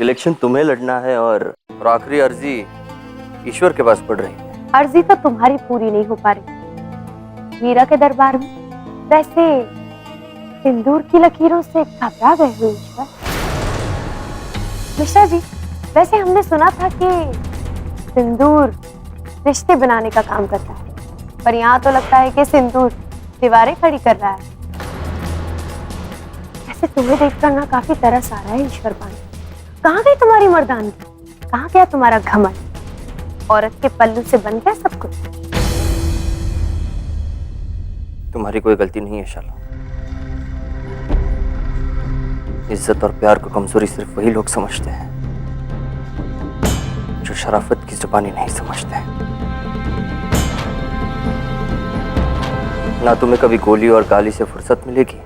Election तुम्हें लड़ना है और आखिरी अर्जी ईश्वर के पास पड़ रही है। अर्जी तो तुम्हारी पूरी नहीं हो पा रही मीरा के दरबार में। वैसे सिंदूर की लकीरों से घबरा गए हो ईश्वर? मिश्रा जी, वैसे हमने सुना था कि सिंदूर रिश्ते बनाने का काम करता है, पर यहाँ तो लगता है कि सिंदूर दीवारें खड़ी कर रहा है। ऐसे तुम्हें देखकर ना काफी तरस आ रहा है ईश्वर पांडे। कहाँ गई तुम्हारी मर्दानगी? कहाँ गया तुम्हारा घमंड? औरत के पल्लू से बन गया सब कुछ। तुम्हारी कोई गलती नहीं है शाला। इज्जत और प्यार को कमजोरी सिर्फ वही लोग समझते हैं जो शराफत की जुबानी नहीं समझते। ना तुम्हें कभी गोली और गाली से फुर्सत मिलेगी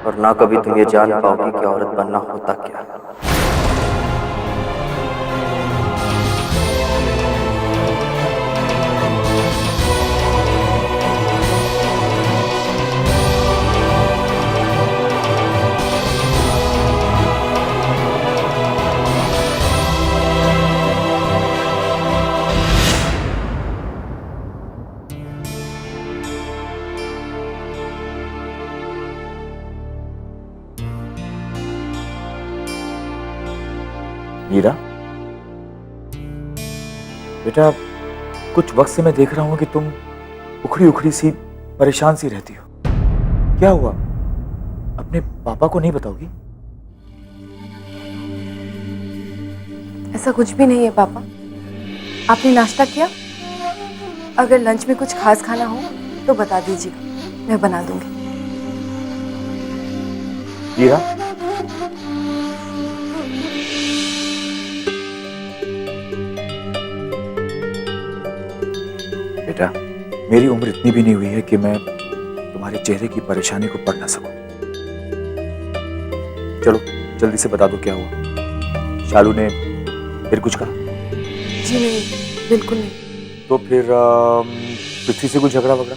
और ना कभी तुम ये जान पाओगे कि औरत बनना होता क्या। मीरा, बेटा कुछ वक्त से मैं देख रहा हूं कि तुम उखड़ी उखड़ी सी परेशान सी रहती हो। क्या हुआ? अपने पापा को नहीं बताओगी? ऐसा कुछ भी नहीं है पापा। आपने नाश्ता किया? अगर लंच में कुछ खास खाना हो तो बता दीजिएगा, मैं बना दूंगी। मीरा, बेटा मेरी उम्र इतनी भी नहीं हुई है कि मैं तुम्हारे चेहरे की परेशानी को पढ़ ना सकूं। चलो जल्दी से बता दो क्या हुआ। शालू ने फिर कुछ कहा? जी नहीं, बिल्कुल नहीं। तो फिर पृथ्वी से कुछ झगड़ा वगड़ा?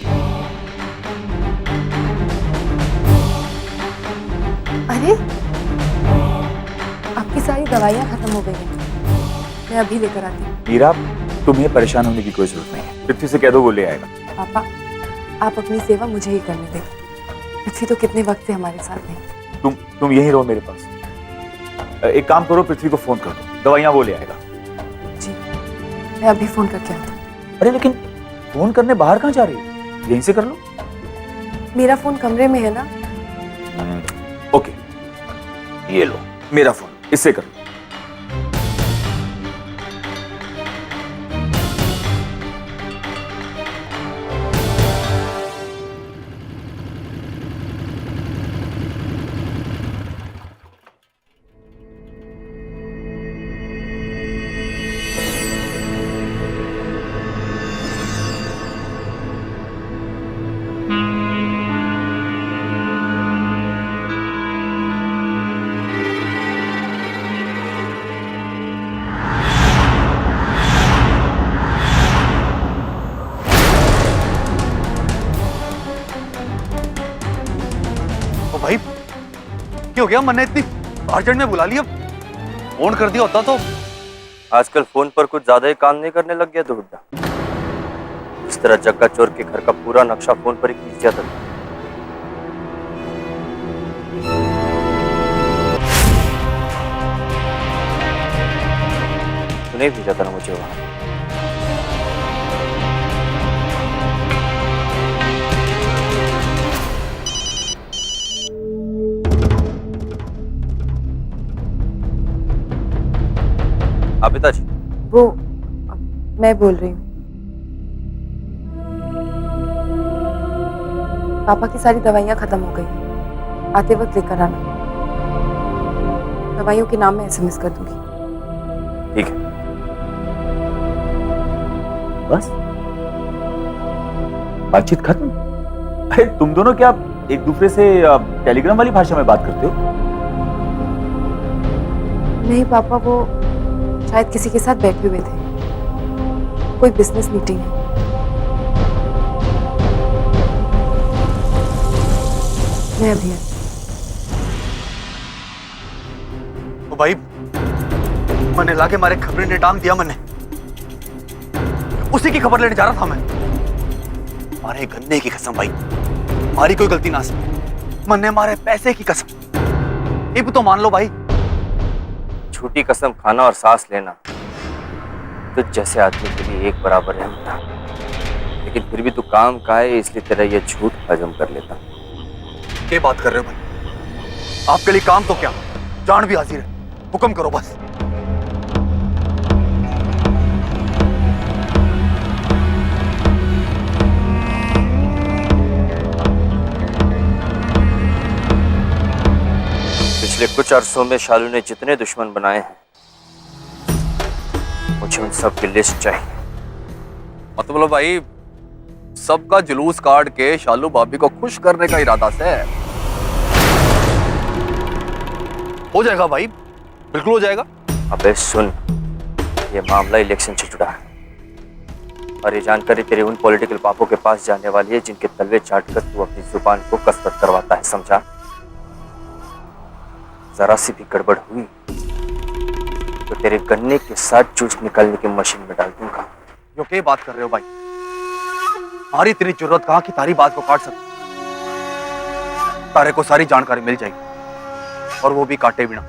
अरे आपकी सारी दवाइयाँ खत्म हो गई हैं, मैं अभी लेकर आती हूँ। मीरा, तुम्हें परेशान होने की कोई जरूरत नहीं है। पृथ्वी से कह दो वो ले आएगा। पापा आप अपनी सेवा मुझे ही करने दें। पृथ्वी तो कितने वक्त से हमारे साथ नहीं। तुम यहीं रहो मेरे पास। एक काम करो, पृथ्वी को फोन कर दो, दवाइयां वो ले आएगा। जी मैं अभी फोन करके आती हूँ। अरे लेकिन फोन करने बाहर कहाँ जा रही है? यहीं से कर लो। मेरा फोन कमरे में है ना। ओके, ये लो मेरा फोन, इससे कर लो। भाई क्या हो गया? मन ने इतनी अर्जेंट में बुला लिया, फोन कर दिया होता तो। आजकल फोन पर कुछ ज्यादा ही काम नहीं करने लग गया तो हुड्डा। इस तरह जग्गा चोर के घर का पूरा नक्शा फोन पर ही खींच दिया था। तूने भेजा था ना मुझे वहां। आप पिताजी? वो मैं बोल रही हूँ। पापा की सारी दवाइयाँ खत्म हो गई, आते वक्त लेकर आना। दवाइयों के नाम मैं एसएमएस कर दूंगी। ठीक है। बस बातचीत खत्म? अरे तुम दोनों क्या एक दूसरे से टेलीग्राम वाली भाषा में बात करते हो? नहीं पापा, वो शायद किसी के साथ बैठे हुए थे, कोई बिजनेस मीटिंग है। मैं अभी भाई मैंने लाके मारे खबरें ने टांग दिया। मैंने उसी की खबर लेने जा रहा था मैं। मारे गन्ने की कसम भाई, हमारी कोई गलती ना से। मन्ने मारे पैसे की कसम। ये भी तो मान लो भाई। झूठी कसम खाना और सांस लेना तो जैसे आदमी के लिए एक बराबर है मुन्ना। लेकिन फिर भी तू काम का है, इसलिए तेरा ये झूठ हजम कर लेता। क्या बात कर रहे हो भाई? आपके लिए काम तो क्या, जान भी हाजिर है। हुक्म करो बस। पिछले कुछ अरसों में शालू ने जितने दुश्मन बनाए हैं, मुझे उन सब की लिस्ट चाहिए। मतलब भाई सबका जुलूस काट के शालू भाभी को खुश करने का इरादा से हो जाएगा भाई, बिल्कुल हो जाएगा। अबे सुन, ये मामला इलेक्शन से जुड़ा है और ये जानकारी तेरे उन पॉलिटिकल पापों के पास जाने वाली है जिनके तलवे चाटकर तू अपनी जुबान को कसरत करवाता है, समझा? जरा सी भी गड़बड़ हुई तो तेरे गन्ने के साथ जूस निकालने की मशीन में डाल दूंगा। जो क्या बात कर रहे हो भाई? हमारी इतनी जरूरत कहाँ कि तारी बात को काट सकते? तारे को सारी जानकारी मिल जाएगी और वो भी काटे बिना।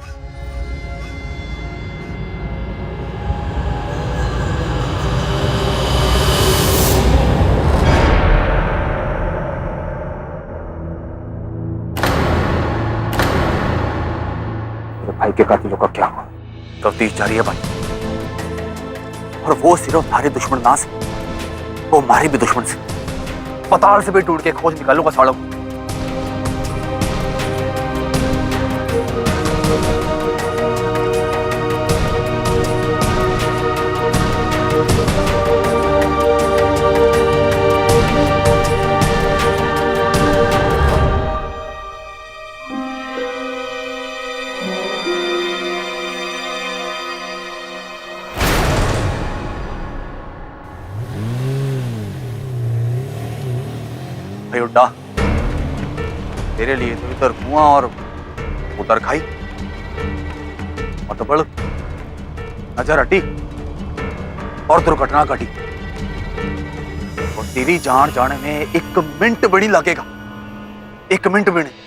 मेरे भाई के कातिलों का क्या हुआ? तफ्तीश जारी है भाई, और वो सिर्फ हमारे दुश्मन ना से, वो हमारे भी दुश्मन से। पताल से भी टूट के खोज निकालूंगा सालों को। उड्डा, तेरे लिए तो इधर कुआं और उधर खाई। और तो बड़ नजर हटी और दुर्घटना घटी, और तेरी जान जाने में 1 मिनट भी नहीं लगेगा, 1 मिनट भी नहीं।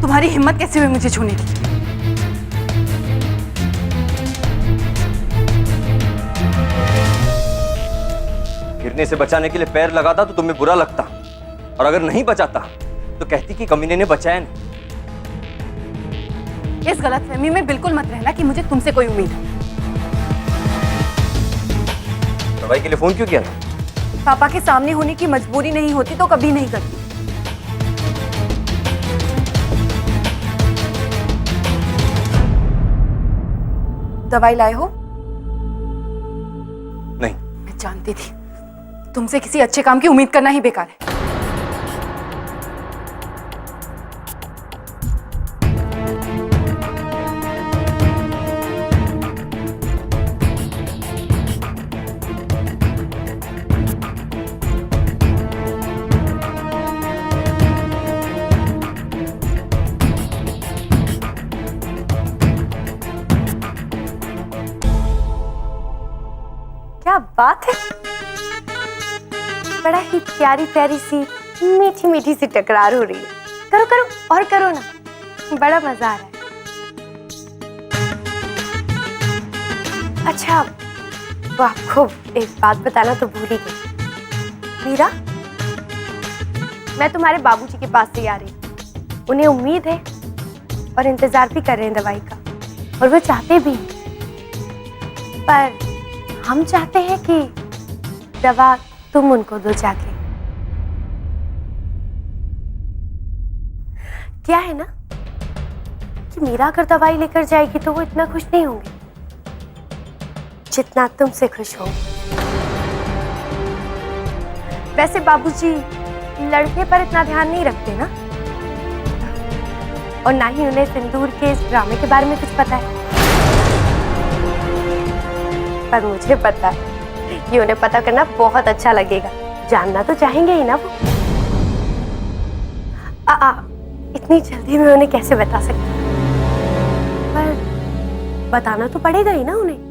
तुम्हारी हिम्मत कैसे हुई मुझे छूने की? गिरने से बचाने के लिए पैर लगाता तो तुम्हें बुरा लगता, और अगर नहीं बचाता तो कहती कि कमीने ने बचाया नहीं। इस गलतफहमी में बिल्कुल मत रहना कि मुझे तुमसे कोई उम्मीद है। दवाई के लिए फोन क्यों किया था? पापा के सामने होने की मजबूरी नहीं होती तो कभी नहीं करती। दवाई लाए हो? नहीं। मैं जानती थी तुमसे किसी अच्छे काम की उम्मीद करना ही बेकार है। क्या बात है, बड़ा ही प्यारी प्यारी सी मीठी मीठी सी टकरार हो रही है। करो करो और करो ना, बड़ा मजा आ रहा है। अच्छा वो आपको एक बात बताना तो भूल ही गई। मीरा, मैं तुम्हारे बाबूजी के पास से आ रही हूँ। उन्हें उम्मीद है और इंतजार भी कर रहे हैं दवाई का, और वो चाहते भी हैं। पर हम चाहते हैं कि दवा तुम उनको दो जाके। क्या है ना कि मीरा अगर दवाई लेकर जाएगी तो वो इतना खुश नहीं होंगे जितना तुमसे खुश होंगे। वैसे बाबूजी लड़के पर इतना ध्यान नहीं रखते ना, और ना ही उन्हें सिंदूर के इस ड्रामे के बारे में कुछ पता है। पर मुझे पता है कि उन्हें पता करना बहुत अच्छा लगेगा। जानना तो चाहेंगे ही ना वो। इतनी जल्दी मैं उन्हें कैसे बता सकती हूँ, पर बताना तो पड़ेगा ही ना उन्हें।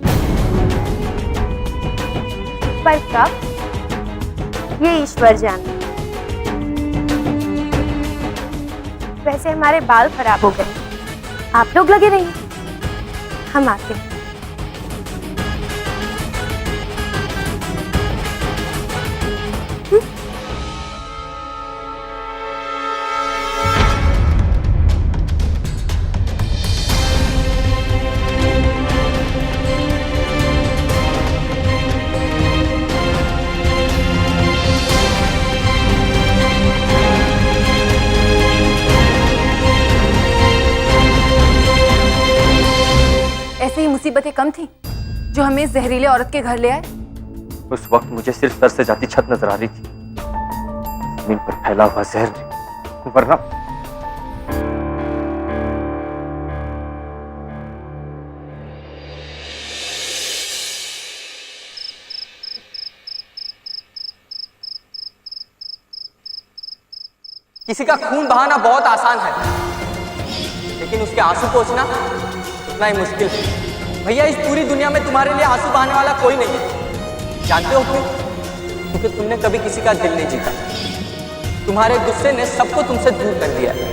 पर कब, ये ईश्वर जाने। वैसे हमारे बाल खराब हो गए, आप लोग लगे रहिए, हम आते हैं। ऐसे ही मुसीबतें कम थी जो हमें इस जहरीले औरत के घर ले आए। उस वक्त मुझे सिर्फ सर से जाती छत नजर आ रही थी, जमीन पर फैला हुआ जहर नहीं, वरना किसी का खून बहाना बहुत आसान है, लेकिन उसके आंसू पोंछना उतना ही मुश्किल है। भैया, इस पूरी दुनिया में तुम्हारे लिए आंसू बहाने वाला कोई नहीं है। जानते हो क्यों? क्योंकि तुमने कभी किसी का दिल नहीं जीता। तुम्हारे गुस्से ने सबको तुमसे दूर कर दिया है।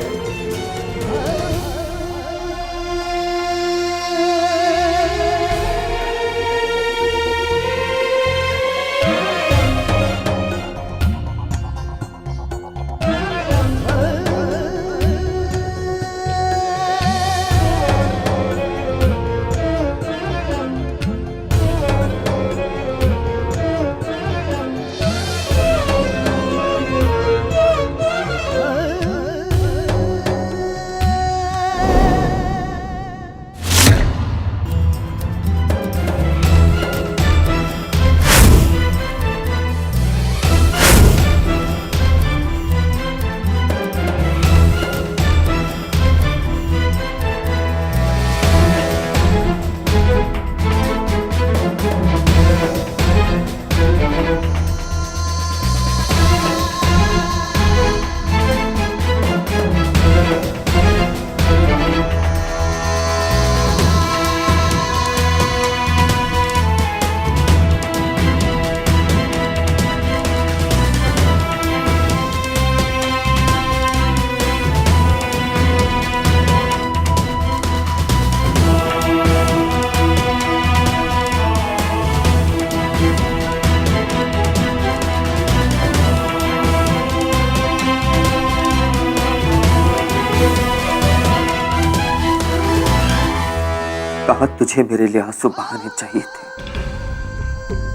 कहा तुझे मेरे लिए आंसू बहाने चाहिए थे,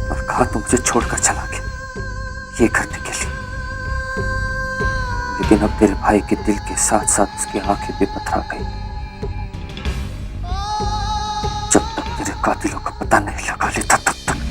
और कहा तुम मुझे छोड़कर चला गया ये करने के लिए। लेकिन अब तेरे भाई के दिल के साथ साथ उसकी आंखें भी पथरा गई। जब तक तेरे कातिलों का पता नहीं लगा लेता तब तक।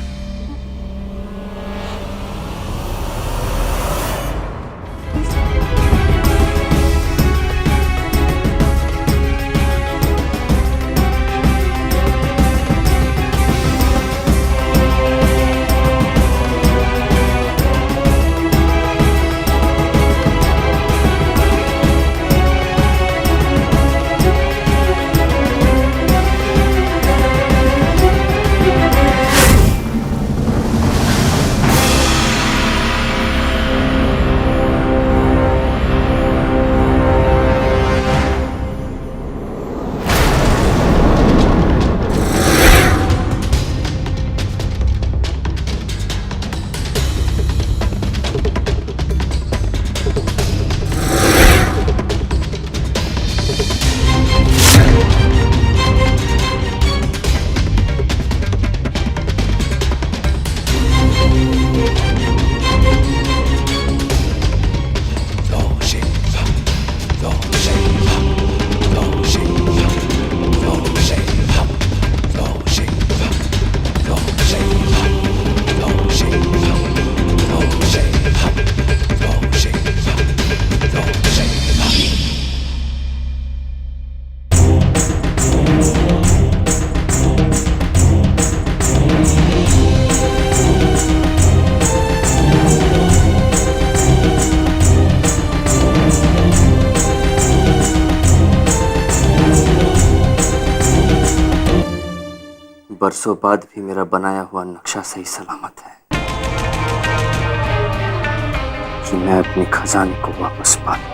बरसों बाद भी मेरा बनाया हुआ नक्शा सही सलामत है कि मैं अपने खजाने को वापस पा लूं।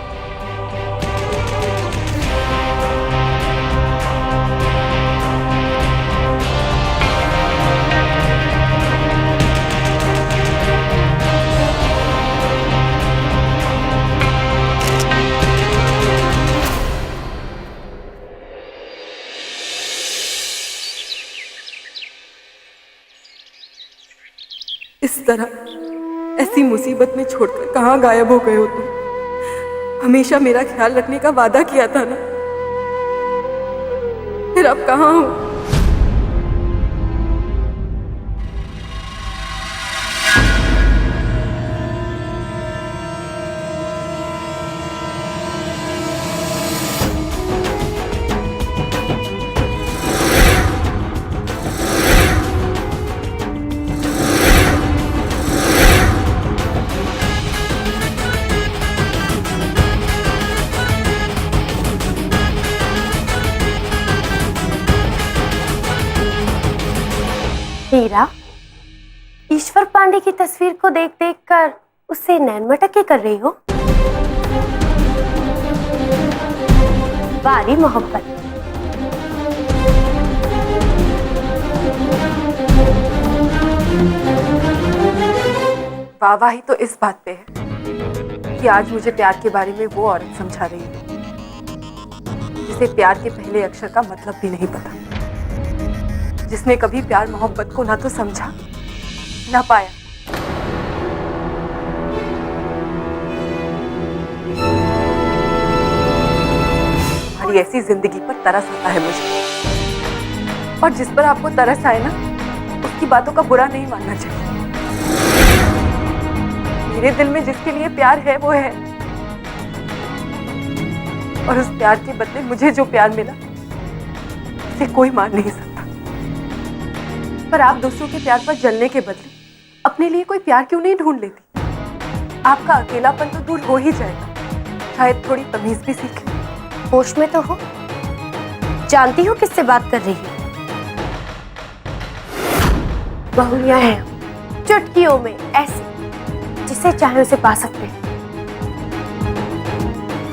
इस तरह ऐसी मुसीबत में छोड़कर कहाँ गायब हो गए हो तुम? हमेशा मेरा ख्याल रखने का वादा किया था ना, फिर अब कहाँ हो? हीरा, ईश्वर पांडे की तस्वीर को देख देख कर उससे नैन मटके कर रही हो? वारी मोहब्बत। वाहवाही तो इस बात पे है कि आज मुझे प्यार के बारे में वो औरत समझा रही है जिसे प्यार के पहले अक्षर का मतलब भी नहीं पता, जिसने कभी प्यार मोहब्बत को ना तो समझा ना पाया। हमारी ऐसी जिंदगी पर तरस आता है मुझे, और जिस पर आपको तरस आए ना, उसकी बातों का बुरा नहीं मानना चाहिए। मेरे दिल में जिसके लिए प्यार है वो है, और उस प्यार के बदले मुझे जो प्यार मिला उसे कोई मान नहीं सकता। पर आप दूसरों के प्यार पर जलने के बदले अपने लिए कोई प्यार क्यों नहीं ढूंढ लेती? आपका अकेलापन तो दूर हो ही जाएगा। शायद थोड़ी तमीज भी सीखें। होश में तो हो? जानती हो किससे बात कर रही हो? बहुरियां हैं चुटकियों में ऐसी, जिसे चाहे उसे पा सकते हैं।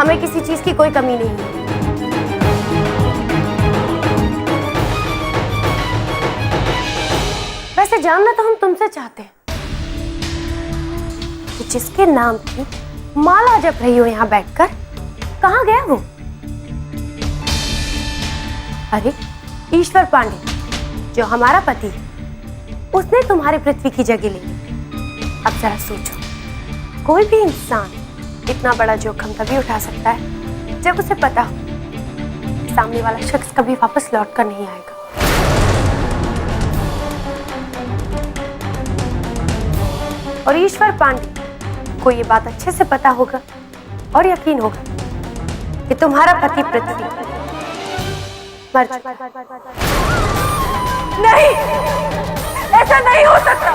हमें किसी चीज की कोई कमी नहीं है। वैसे जानना तो हम तुमसे चाहते हैं कि जिसके नाम की माला जप रही हो यहाँ बैठकर, कहाँ गया वो? अरे ईश्वर पांडे जो हमारा पति है, उसने तुम्हारी पृथ्वी की जगह ले ली। अब जरा सोचो, कोई भी इंसान इतना बड़ा जोखिम तभी उठा सकता है जब उसे पता हो कि सामने वाला शख्स कभी वापस लौट कर नहीं आएगा। और ईश्वर पांडे को ये बात अच्छे से पता होगा और यकीन होगा कि तुम्हारा पति पृथ्वी मर चुका है। नहीं, ऐसा नहीं हो सकता।